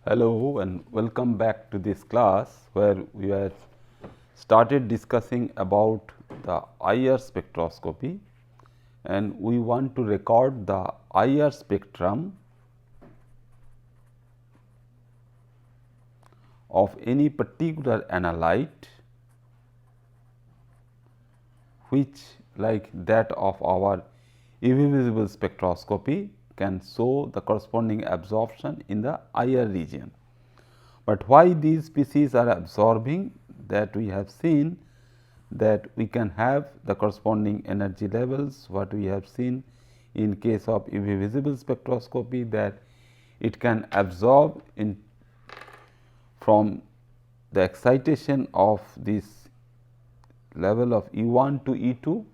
Hello and welcome back to this class where we have started discussing about the IR spectroscopy, and we want to record the IR spectrum of any particular analyte which, like that of our UV visible spectroscopy, can show the corresponding absorption in the IR region. But why these species are absorbing, that we have seen that we can have the corresponding energy levels, what we have seen in case of UV visible spectroscopy, that it can absorb in from the excitation of this level of E1 to E2,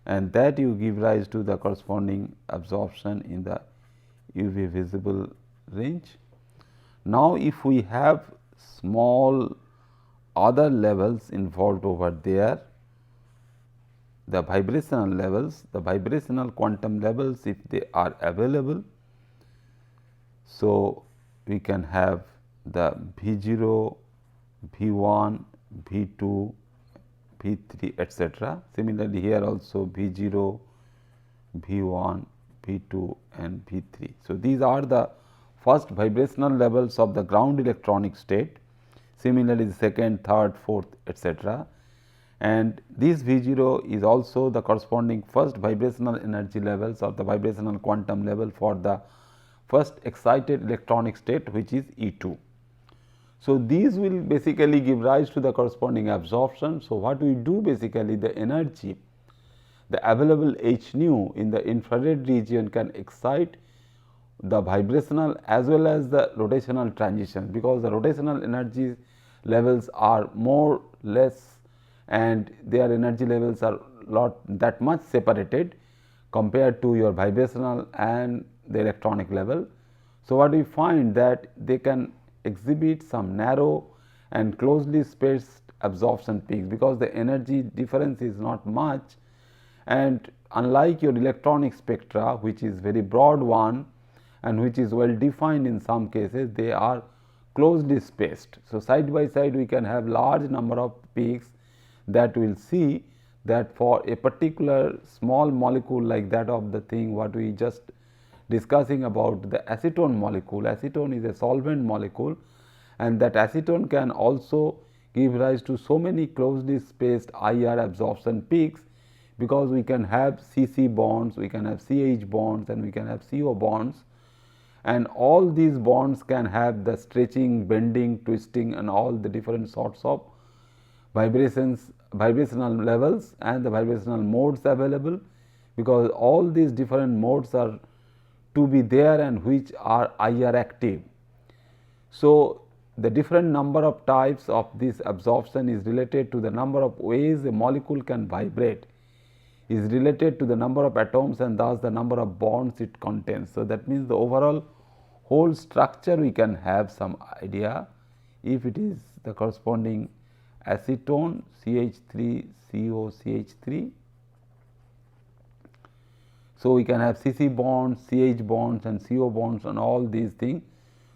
and that you give rise to the corresponding absorption in the UV visible range. Now, if we have small other levels involved over there, the vibrational levels, the vibrational quantum levels, if they are available. So, we can have the V0, V1, V2, V3 etcetera. Similarly, here also V0, V1, V2 and V3. So, these are the first vibrational levels of the ground electronic state. Similarly, the second, third, fourth etcetera. And this V0 is also the corresponding first vibrational energy levels or the vibrational quantum level for the first excited electronic state, which is E2. So, these will basically give rise to the corresponding absorption. So, what we do basically, the energy, the available h nu in the infrared region can excite the vibrational as well as the rotational transition, because the rotational energy levels are more less and their energy levels are not that much separated compared to your vibrational and the electronic level. So, what we find that they can exhibit some narrow and closely spaced absorption peaks, because the energy difference is not much, and unlike your electronic spectra, which is very broad one and which is well defined in some cases, they are closely spaced. So, side by side we can have large number of peaks that we will see that for a particular small molecule like that of the thing what we just discussing about the acetone molecule. Acetone is a solvent molecule, and that acetone can also give rise to so many closely spaced IR absorption peaks, because we can have CC bonds, we can have CH bonds and we can have CO bonds, and all these bonds can have the stretching, bending, twisting and all the different sorts of vibrational levels and the vibrational modes available, because all these different modes are to be there and which are IR active. So, the different number of types of this absorption is related to the number of ways a molecule can vibrate, is related to the number of atoms and thus the number of bonds it contains. So, that means the overall whole structure we can have some idea if it is the corresponding acetone CH3 CO CH3. So, we can have CC bonds, CH bonds and CO bonds and all these things.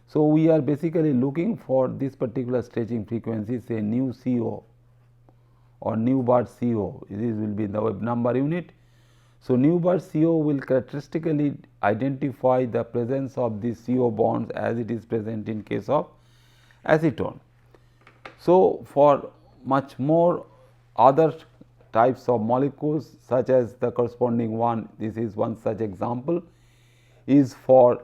So, we are basically looking for this particular stretching frequency, say nu CO or nu bar CO, this will be the Webb number unit. So, nu bar CO will characteristically identify the presence of these CO bonds as it is present in case of acetone. So, for much more other types of molecules, such as the corresponding one, this is one such example, is for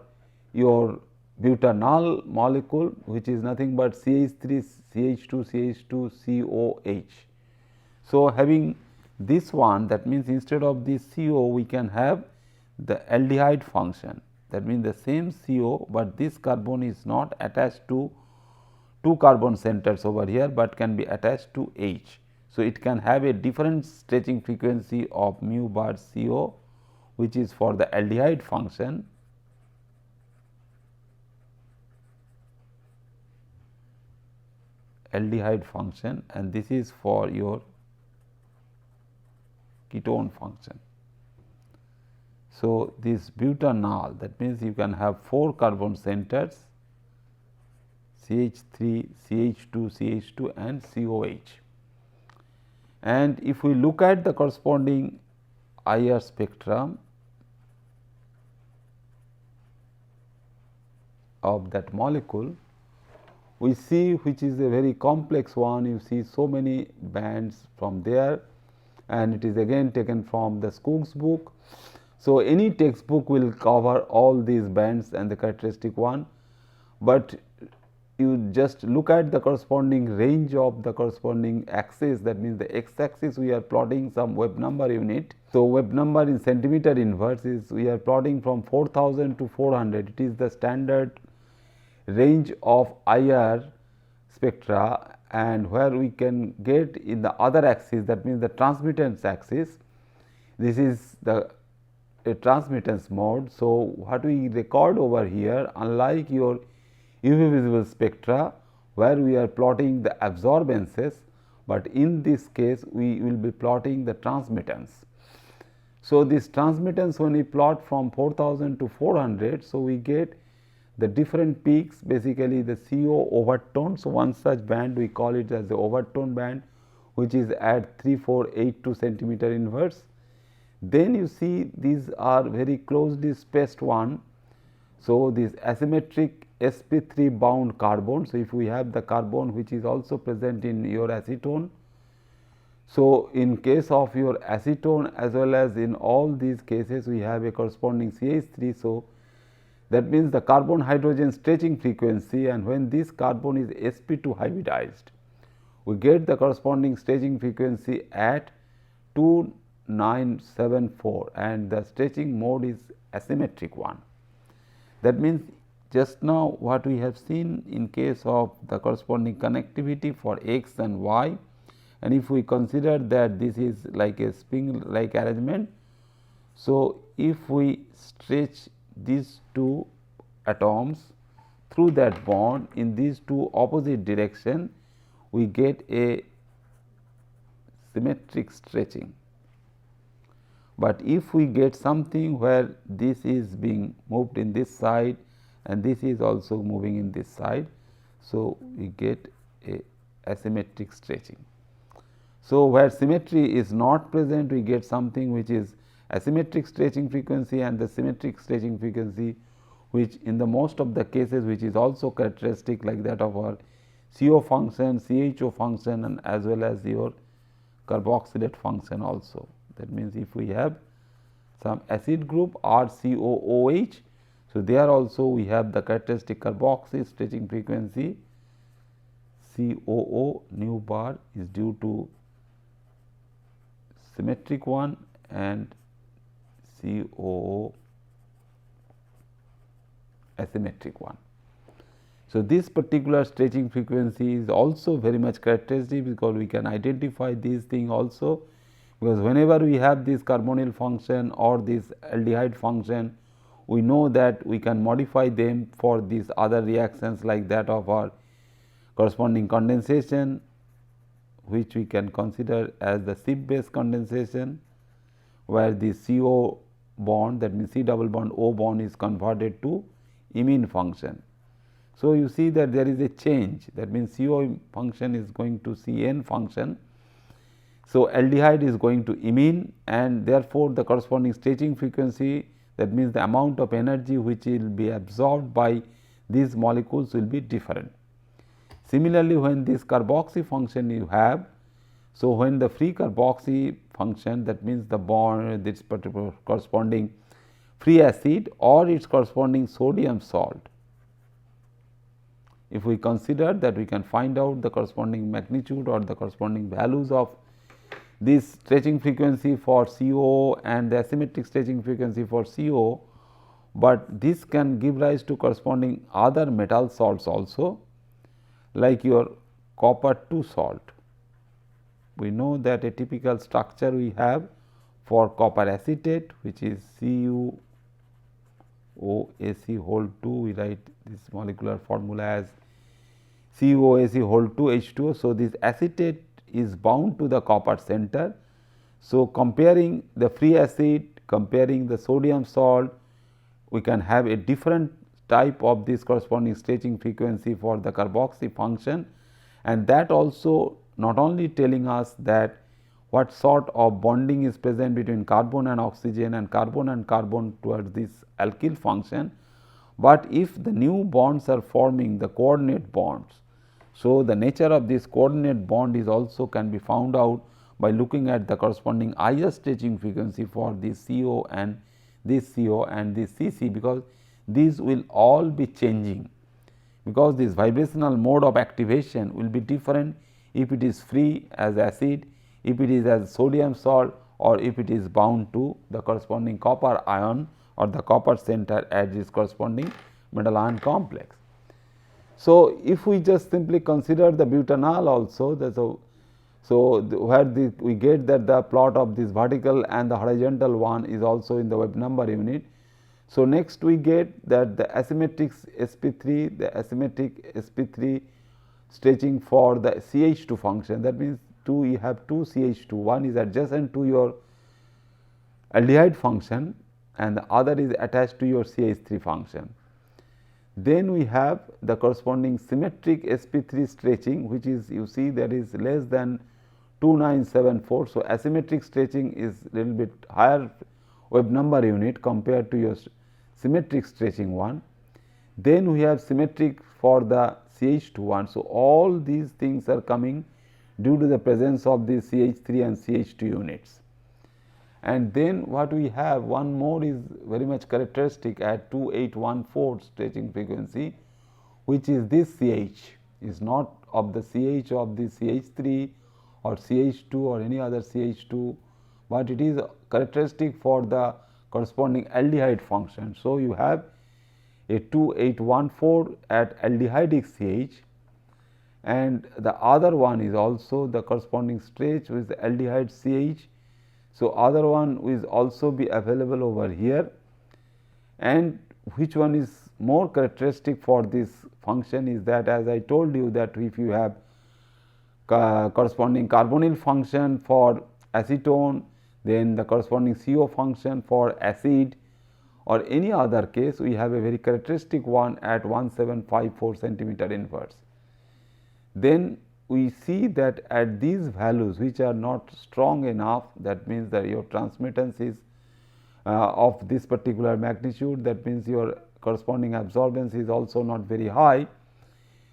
your butanol molecule, which is nothing but CH3 CH2 CH2 COH. So, having this one, that means instead of this CO we can have the aldehyde function, that means the same CO, but this carbon is not attached to two carbon centers over here, but can be attached to H. So, it can have a different stretching frequency of mu bar CO, which is for the aldehyde function, and this is for your ketone function. So, this butanol, that means you can have 4 carbon centers CH3, CH2, CH2 and COH. And if we look at the corresponding IR spectrum of that molecule, we see which is a very complex one. You see so many bands from there, and it is again taken from the Skoog's book. So, any textbook will cover all these bands and the characteristic one, but you just look at the corresponding range of the corresponding axis, that means the x axis we are plotting some wave number unit. So, wave number in centimeter inverse is we are plotting from 4000 to 400, it is the standard range of IR spectra, and where we can get in the other axis, that means the transmittance axis, this is the a transmittance mode. So, what we record over here, unlike your UV visible spectra where we are plotting the absorbances, but in this case we will be plotting the transmittance. So, this transmittance when we plot from 4000 to 400, so we get the different peaks, basically the CO overtone. So, one such band we call it as the overtone band, which is at 3482 centimeter inverse. Then you see these are very closely spaced one. So, this asymmetric sp3 bound carbon. So, if we have the carbon which is also present in your acetone. So, in case of your acetone as well as in all these cases we have a corresponding CH3. So, that means the carbon hydrogen stretching frequency, and when this carbon is sp2 hybridized, we get the corresponding stretching frequency at 2974, and the stretching mode is asymmetric one. That means, just now what we have seen in case of the corresponding connectivity for x and y, and if we consider that this is like a spring like arrangement. So, if we stretch these two atoms through that bond in these two opposite direction, we get a symmetric stretching. But if we get something where this is being moved in this side and this is also moving in this side, so we get a asymmetric stretching. So, where symmetry is not present, we get something which is asymmetric stretching frequency and the symmetric stretching frequency, which in the most of the cases which is also characteristic like that of our CO function, CHO function, and as well as your carboxylate function also. That means, if we have some acid group RCOOH, so there also we have the characteristic carboxy stretching frequency COO nu bar is due to symmetric one and COO asymmetric one. So, this particular stretching frequency is also very much characteristic, because we can identify these things also, because whenever we have this carbonyl function or this aldehyde function, we know that we can modify them for these other reactions like that of our corresponding condensation, which we can consider as the ship based condensation, where the CO bond, that means C double bond O bond, is converted to imine function. So, you see that there is a change, that means CO function is going to CN function. So, aldehyde is going to imine, and therefore, the corresponding stretching frequency, that means the amount of energy which will be absorbed by these molecules will be different. Similarly, when this carboxy function you have, so when the free carboxy function, that means the bond, this particular corresponding free acid or its corresponding sodium salt, if we consider that, we can find out the corresponding magnitude or the corresponding values of this stretching frequency for CO and the asymmetric stretching frequency for CO, but this can give rise to corresponding other metal salts also, like your copper 2 salt. We know that a typical structure we have for copper acetate, which is CuOAc whole 2, we write this molecular formula as CuOAc whole 2 H2O. So, this acetate is bound to the copper center. So, comparing the free acid, comparing the sodium salt, we can have a different type of this corresponding stretching frequency for the carboxy function, and that also not only telling us that what sort of bonding is present between carbon and oxygen and carbon towards this alkyl function, but if the new bonds are forming the coordinate bonds. So, the nature of this coordinate bond is also can be found out by looking at the corresponding IR stretching frequency for this CO and this CO and this CC, because these will all be changing, because this vibrational mode of activation will be different if it is free as acid, if it is as sodium salt, or if it is bound to the corresponding copper ion or the copper center at this corresponding metal ion complex. So, if we just simply consider the butanol also, where we get that the plot of this vertical and the horizontal one is also in the wave number unit. So, next we get that the asymmetric sp3, the asymmetric sp3 stretching for the CH2 function, that means you have two CH2, one is adjacent to your aldehyde function and the other is attached to your CH3 function. Then we have the corresponding symmetric sp3 stretching, which is, you see, that is less than 2974. So, asymmetric stretching is little bit higher wave number unit compared to your symmetric stretching one. Then we have symmetric for the CH2 one. So, all these things are coming due to the presence of the CH3 and CH2 units. And then what we have, one more is very much characteristic at 2814 stretching frequency, which is this CH, is not of the CH of the CH3 or CH2 or any other CH2, but it is characteristic for the corresponding aldehyde function. So, you have a 2814 at aldehydic CH, and the other one is also the corresponding stretch with the aldehyde CH. So, other one will also be available over here, and which one is more characteristic for this function is that, as I told you, that if you have corresponding carbonyl function for acetone, then the corresponding CO function for acid, or any other case, we have a very characteristic one at 1754 centimeter inverse. Then we see that at these values which are not strong enough, that means that your transmittance is of this particular magnitude, that means your corresponding absorbance is also not very high.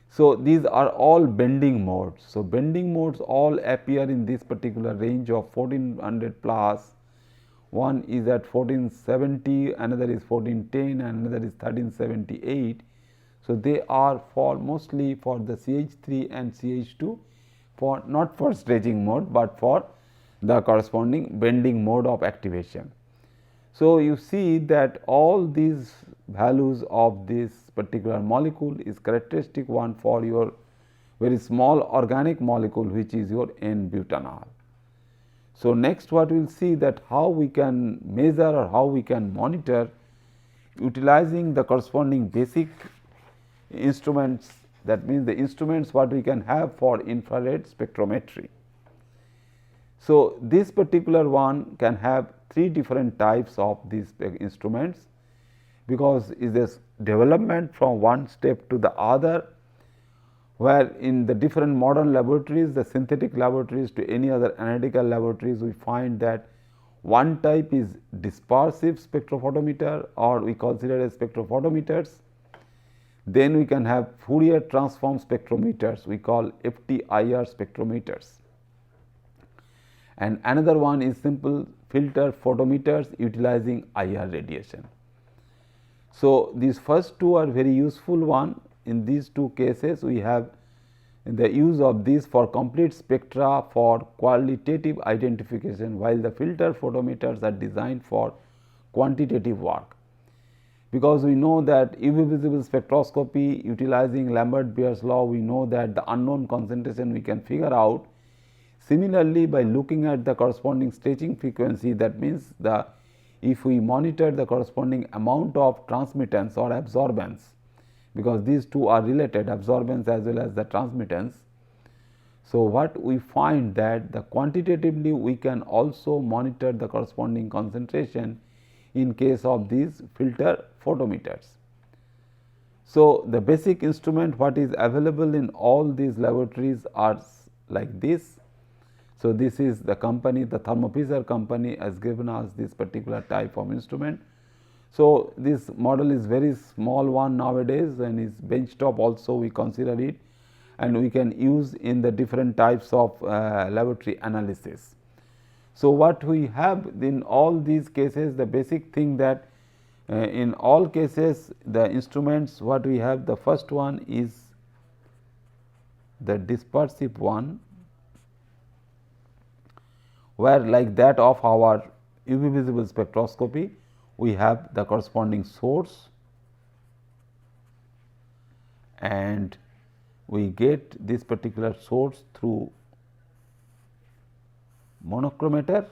So, these are all bending modes. So, bending modes all appear in this particular range of 1400 plus, one is at 1470, another is 1410 and another is 1378. So, they are for mostly for the CH3 and CH2, for not for stretching mode, but for the corresponding bending mode of activation. So, you see that all these values of this particular molecule is characteristic one for your very small organic molecule, which is your N-butanol. So, next what we will see that how we can measure or how we can monitor utilizing the corresponding basic instruments, that means the instruments what we can have for infrared spectrometry. So, this particular one can have three different types of these instruments, because is this development from one step to the other, where in the different modern laboratories, the synthetic laboratories to any other analytical laboratories, we find that one type is dispersive spectrophotometer, or we consider as spectrophotometers. Then we can have Fourier transform spectrometers, we call FTIR spectrometers, and another one is simple filter photometers utilizing IR radiation. So, these first two are very useful one. In these two cases, we have the use of these for complete spectra for qualitative identification, while the filter photometers are designed for quantitative work. Because we know that UV visible spectroscopy utilizing Lambert-Beer's law, we know that the unknown concentration we can figure out. Similarly, by looking at the corresponding stretching frequency, that means the if we monitor the corresponding amount of transmittance or absorbance, because these two are related, absorbance as well as the transmittance. So, what we find that the quantitatively we can also monitor the corresponding concentration in case of these filter photometers. So, the basic instrument what is available in all these laboratories are like this. So, this is the company, the Thermo Fisher company has given us this particular type of instrument. So, this model is very small one nowadays and is benchtop also we consider it, and we can use in the different types of laboratory analysis. So, what we have in all these cases, the basic thing that in all cases the instruments what we have, the first one is the dispersive one, where like that of our UV visible spectroscopy we have the corresponding source and we get this particular source through monochromator,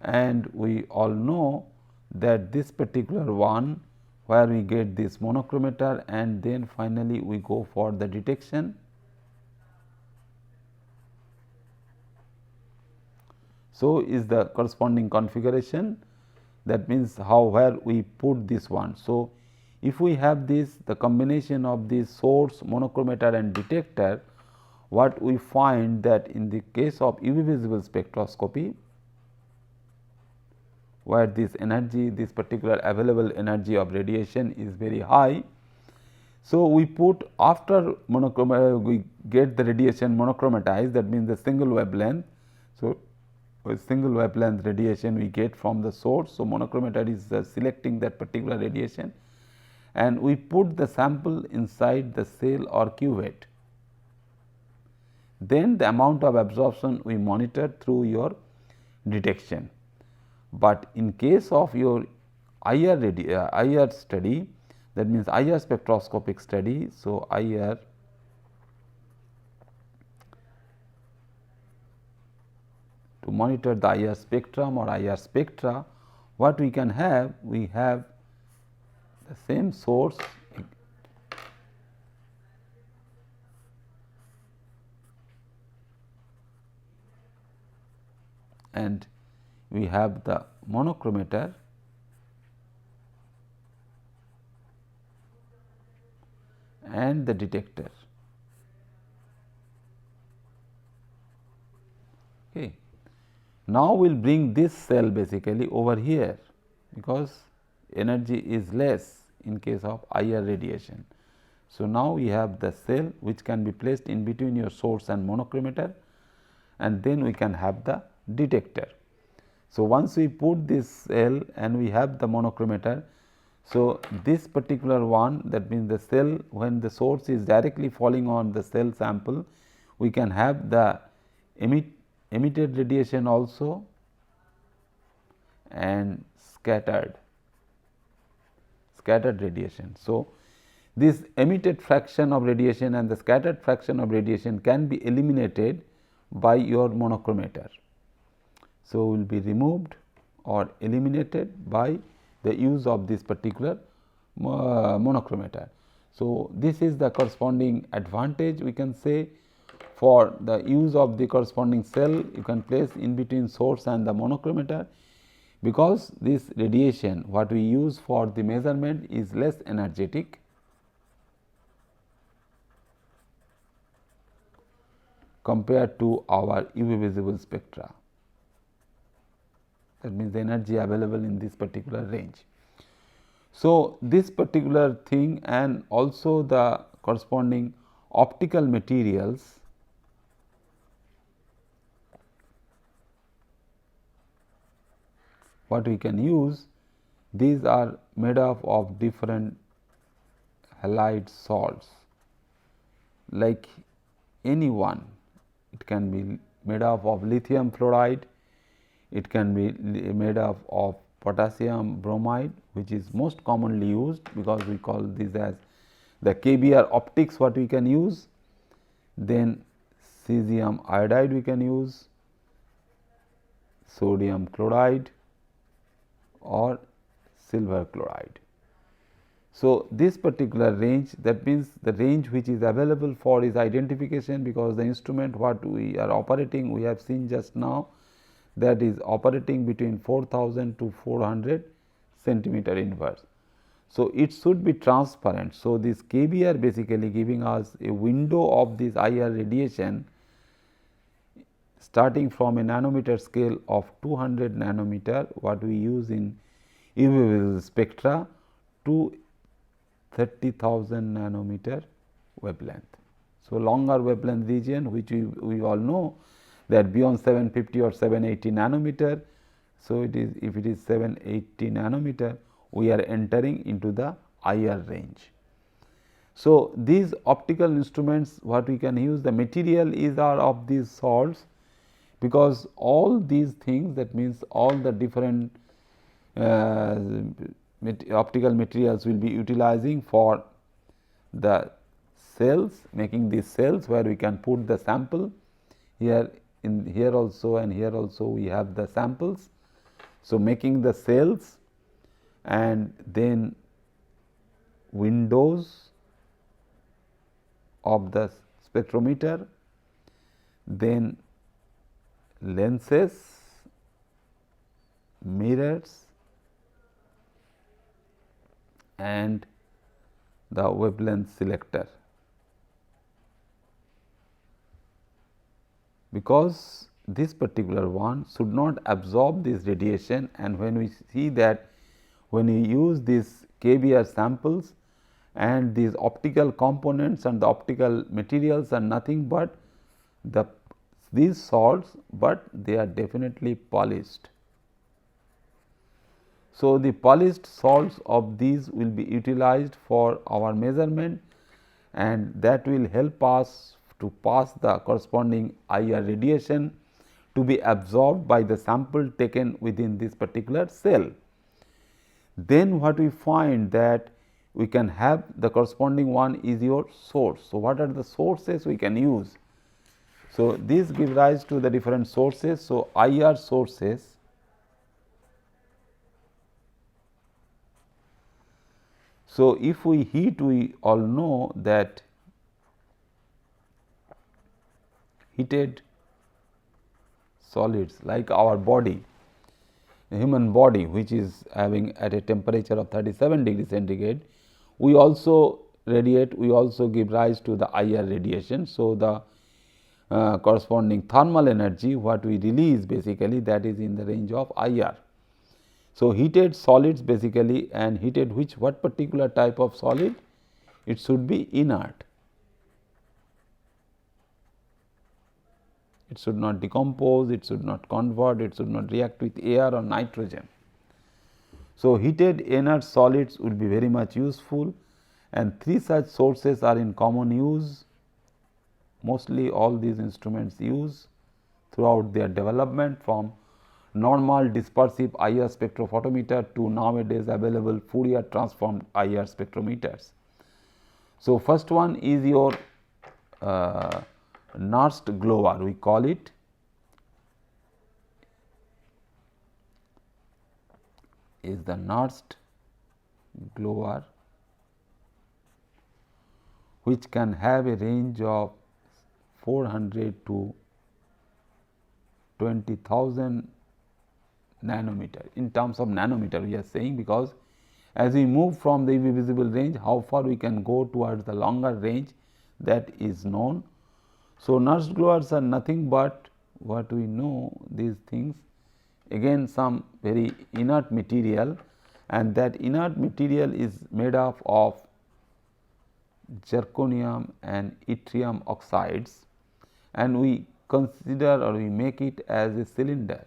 and we all know that this particular one where we get this monochromator and then finally we go for the detection. So, is the corresponding configuration, that means how where we put this one. So, if we have this the combination of this source, monochromator and detector, what we find that in the case of UV visible spectroscopy, where this energy, this particular available energy of radiation is very high. So, we put after monochromator we get the radiation monochromatized, that means the single wavelength. So, with single wavelength radiation we get from the source. So, monochromator is selecting that particular radiation and we put the sample inside the cell or cuvette. Then the amount of absorption we monitor through your detection. But in case of your IR study, that means IR spectroscopic study. So, IR to monitor the IR spectrum or IR spectra, what we can have? We have the same source and we have the monochromator and the detector. Okay. Now, we will bring this cell basically over here, because energy is less in case of IR radiation. So, now we have the cell which can be placed in between your source and monochromator, and then we can have the detector. So, once we put this cell and we have the monochromator, so this particular one, that means the cell when the source is directly falling on the cell sample, we can have the emitted radiation also and scattered radiation. So, this emitted fraction of radiation and the scattered fraction of radiation can be eliminated by your monochromator. So, will be removed or eliminated by the use of this particular monochromator. So, this is the corresponding advantage we can say for the use of the corresponding cell you can place in between source and the monochromator, because this radiation what we use for the measurement is less energetic compared to our UV visible spectra. That means the energy available in this particular range. So, this particular thing and also the corresponding optical materials what we can use, these are made up of different halide salts like any one. It can be made up of lithium fluoride, it can be made up of potassium bromide, which is most commonly used because we call this as the KBR optics what we can use. Then cesium iodide we can use, sodium chloride or silver chloride. So, this particular range, that means the range which is available for is identification, because the instrument what we are operating we have seen just now that is operating between 4000 to 400 centimeter inverse. So, it should be transparent. So, this KBR basically giving us a window of this IR radiation starting from a nanometer scale of 200 nanometer, what we use in UV visible spectra, to 30,000 nanometer wavelength. So, longer wavelength region, which we all know that beyond 750 or 780 nanometer. So, it is, if it is 780 nanometer, we are entering into the IR range. So, these optical instruments, what we can use, the material is of these salts, because all these things, that means all the different optical materials will be utilizing for the cells, making these cells where we can put the sample. Here also and here also we have the samples. So, making the cells, and then windows of the spectrometer, then lenses, mirrors, and the wavelength selector. Because this particular one should not absorb this radiation, and when we see that when we use these KBR samples and these optical components and the optical materials are nothing but these salts, but they are definitely polished. So, the polished salts of these will be utilized for our measurement, and that will help us to pass the corresponding IR radiation to be absorbed by the sample taken within this particular cell. Then what we find that we can have the corresponding one is your source. So, what are the sources we can use? So, this gives rise to the different sources. So, IR sources. So, if we heat, we all know that heated solids like our body, the human body, which is having at a temperature of 37 degrees centigrade, we also radiate, we also give rise to the IR radiation. So, the corresponding thermal energy what we release basically, that is in the range of IR. So, heated solids basically, and heated what particular type of solid? It should be inert. It should not decompose, it should not convert, it should not react with air or nitrogen. So, heated inert solids would be very much useful, and three such sources are in common use. Mostly all these instruments use throughout their development, from normal dispersive IR spectrophotometer to nowadays available Fourier transformed IR spectrometers. So, first one is your Nernst glower, we call it. Is the Nernst glower, which can have a range of 400 to 20,000 nanometer. In terms of nanometer we are saying, because as we move from the UV visible range, how far we can go towards the longer range, that is known. So, Nernst glowers are nothing but what we know, these things, again some very inert material, and that inert material is made up of zirconium and yttrium oxides, and we consider or we make it as a cylinder.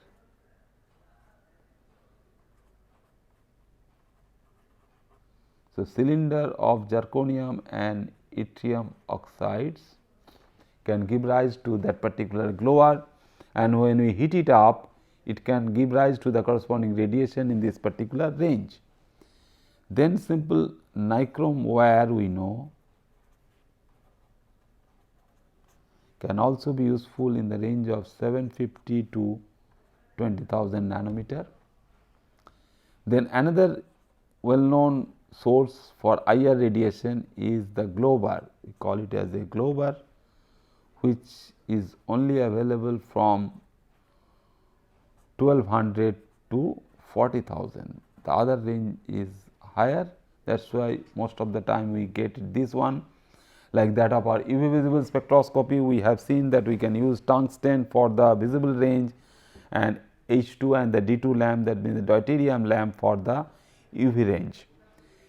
So, cylinder of zirconium and yttrium oxides can give rise to that particular glower, and when we heat it up, it can give rise to the corresponding radiation in this particular range. Then simple nichrome wire we know can also be useful in the range of 750 to 20,000 nanometer. Then another well known source for IR radiation is the glober, we call it as a glober, which is only available from 1200 to 40,000. The other range is higher, that is why most of the time we get this one. Like that of our UV visible spectroscopy, we have seen that we can use tungsten for the visible range and H2 and the D2 lamp, that means the deuterium lamp, for the UV range.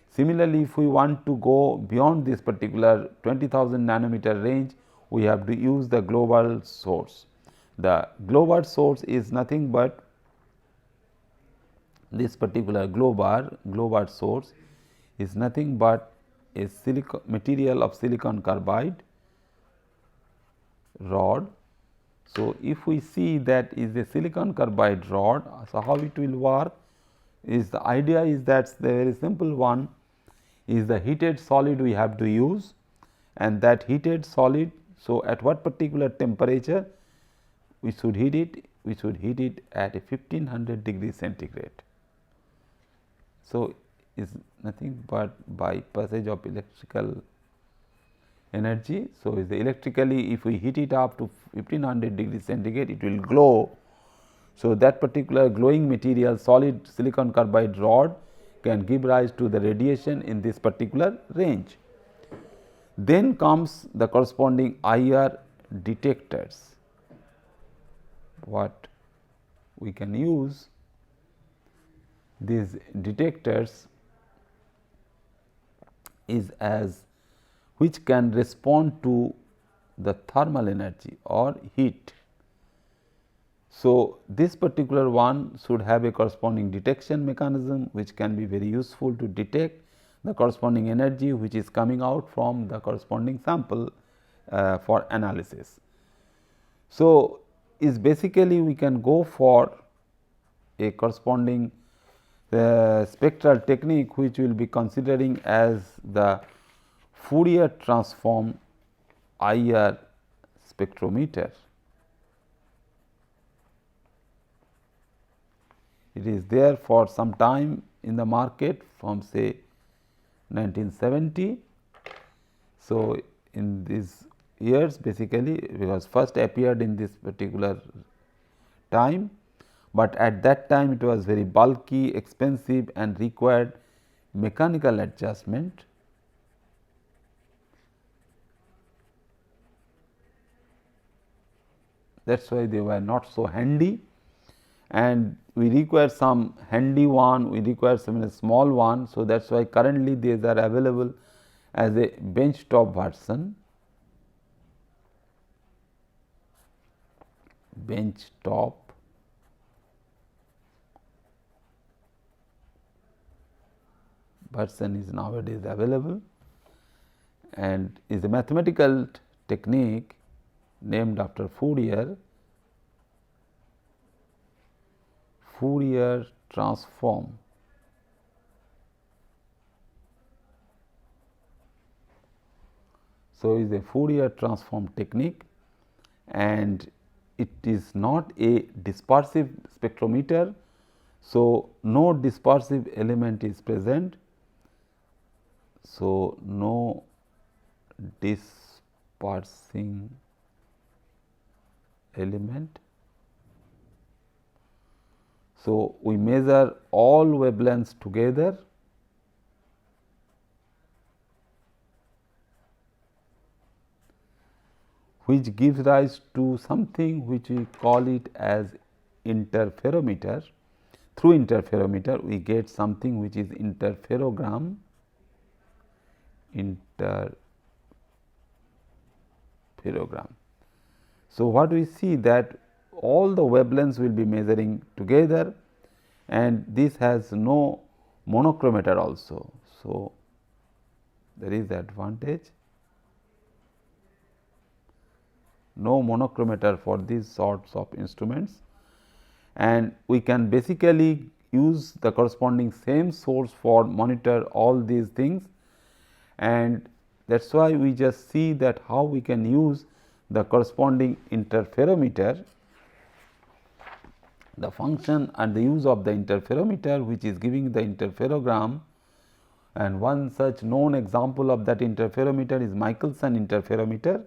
Similarly, if we want to go beyond this particular 20,000 nanometer range, we have to use the global source. The global source is nothing but this particular global source is nothing but a material of silicon carbide rod. So, if we see that is a silicon carbide rod, so how it will work is, the idea is that the very simple one is the heated solid we have to use, and that heated solid. So, at what particular temperature we should heat it? We should heat it at a 1500 degree centigrade. So, is nothing but by passage of electrical energy. So, is the electrically, if we heat it up to 1500 degree centigrade, it will glow. So, that particular glowing material, solid silicon carbide rod, can give rise to the radiation in this particular range. Then comes the corresponding IR detectors. What we can use these detectors is as which can respond to the thermal energy or heat. So, this particular one should have a corresponding detection mechanism, which can be very useful to detect the corresponding energy which is coming out from the corresponding sample for analysis. So, is basically we can go for a corresponding spectral technique, which we will be considering as the Fourier transform IR spectrometer. It is there for some time in the market from say 1970. So, in these years basically, because first appeared in this particular time, but at that time it was very bulky, expensive and required mechanical adjustment. That is why they were not so handy, and we require some handy one, we require some small one. So, that is why currently these are available as a benchtop version, benchtop version is nowadays available, and is a mathematical technique named after Fourier transform. So, is a Fourier transform technique, and it is not a dispersive spectrometer. So, no dispersive element is present. So, no dispersing element. So, we measure all wavelengths together, which gives rise to something which we call it as interferometer. Through interferometer we get something which is interferogram. So, what we see that all the wavelengths will be measuring together, and this has no monochromator also. So, there is the advantage, no monochromator for these sorts of instruments, and we can basically use the corresponding same source for monitor all these things, and that is why we just see that how we can use the corresponding interferometer, the function and the use of the interferometer, which is giving the interferogram. And one such known example of that interferometer is Michelson interferometer.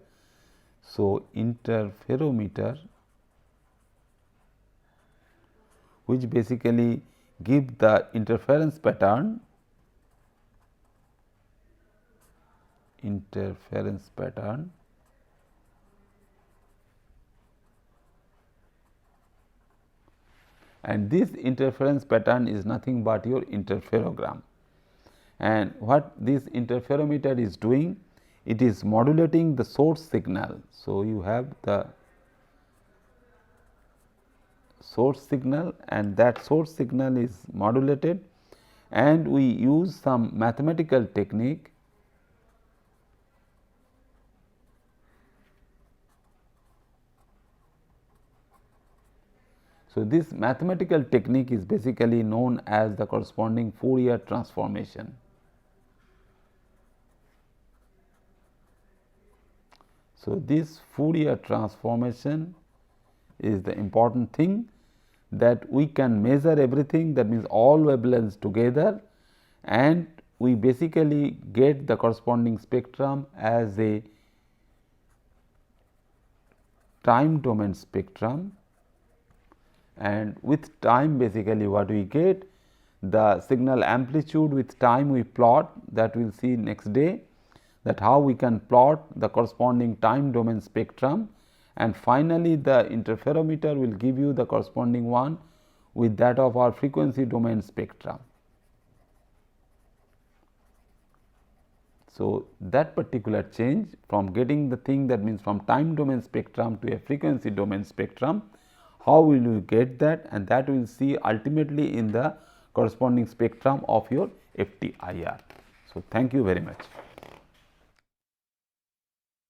So, interferometer which basically give the interference pattern, and this interference pattern is nothing but your interferogram. And what this interferometer is doing, it is modulating the source signal. So, you have the source signal and that source signal is modulated, and we use some mathematical technique So, this mathematical technique is basically known as the corresponding Fourier transformation. So, this Fourier transformation is the important thing, that we can measure everything, that means all wavelengths together, and we basically get the corresponding spectrum as a time domain spectrum, and with time basically what we get, the signal amplitude with time we plot, that we will see next day, that how we can plot the corresponding time domain spectrum, and finally the interferometer will give you the corresponding one with that of our frequency domain spectrum. So, that particular change from getting the thing, that means from time domain spectrum to a frequency domain spectrum, how will you get that, and that we will see ultimately in the corresponding spectrum of your FTIR. So, thank you very much.